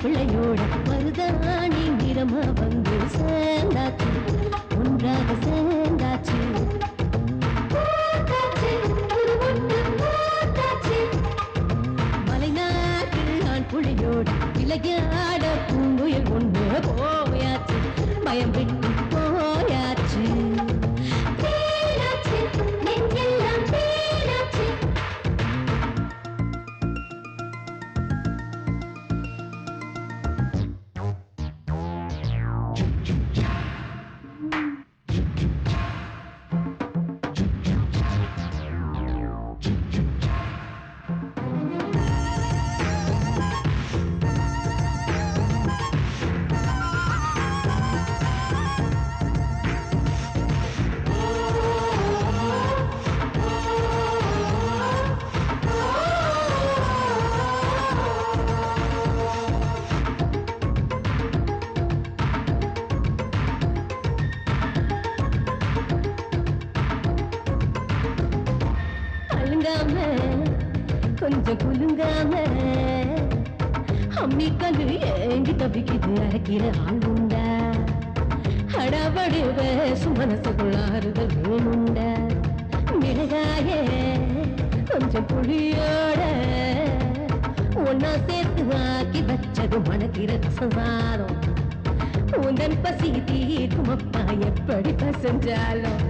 மாப்பிள்ளையோட மருதாணி நிறமா வந்து சேர்ந்தாச்சு, ஒன்றாக சேர்ந்தாச்சு. மலைநாட்டு ஆண் புள்ளையோட விளையாட பூங்குயில் ஒன்று போயாச்சு, பயம் விட்டு போயாச்சு. கொஞ்சம் குலுங்காம அம்மி கல்லு ஏங்கி தவிக்குது, அரைக்கிற ஆள் உண்டா? அடவடுவ சுமனசுக்குள்ளாறுதல் வேணுண்டா? மிளகாய கொஞ்சம் புளியோட ஒன்னா சேர்த்து ஆக்கி வச்சது மணக்கிற ரசசாரம். உந்தன் பசி தீர்க்கும் அப்பா எப்படி பசஞ்சாலும்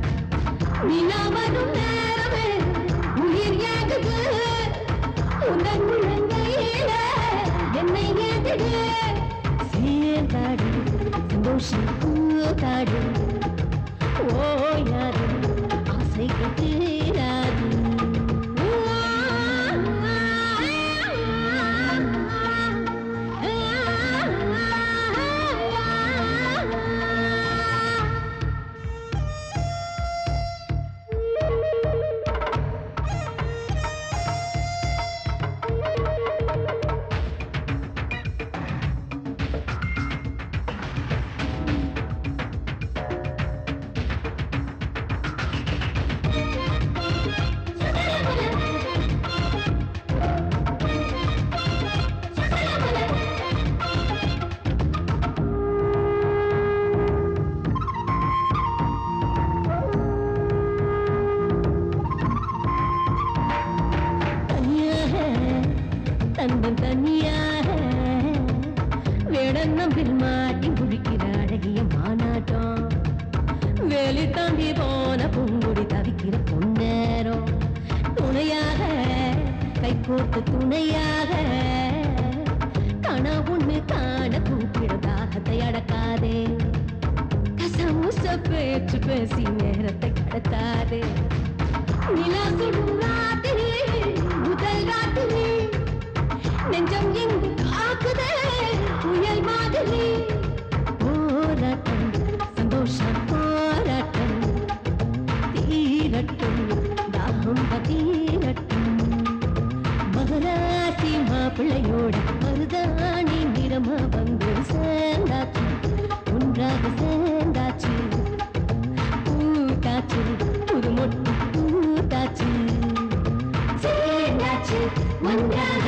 நிலாவரும் நேரமே உயிர் ஏகுது, உந்தன் முழங்கையில என்னை ஏகுது. சேர்ந்தாடு சந்தோஷம் கூத்தாடு, ஓயாது ஆசைகள் தீராது. தந்தம் தனியாக வேடநம்பில் மாட்டி குடிக்கிற அழகிய மாநாட்டம். வேலி தாண்டி போன பூங்குடி தவிக்கிற பொன்னேரம். துணையாக கைகோர்த்து துணையாக கனா ஒண்ணு காண கூப்பிடும் தாகத்தை அடக்காதே. கசமுச பேச்சு பேசி நேரத்தை கடத்தாதே. நிலா சுடும் ராத்திரி முதல் ராத்திரி நெஞ்சம் எங்கு காக்குதே புயல் மாதிரி. போராட்டம் சந்தோஷம் போராட்டம் தீரட்டும் தாகம் தீரட்டும். மகராசி மாப்பிள்ளையோட மருதாணி நிறமா வந்து சேர்ந்தாச்சு, ஒன்றாக சேர்ந்தாச்சு. பூத்தாச்சு புது மொட்டு பூத்தாச்சு, சேர்ந்தாச்சு ஒன்றாக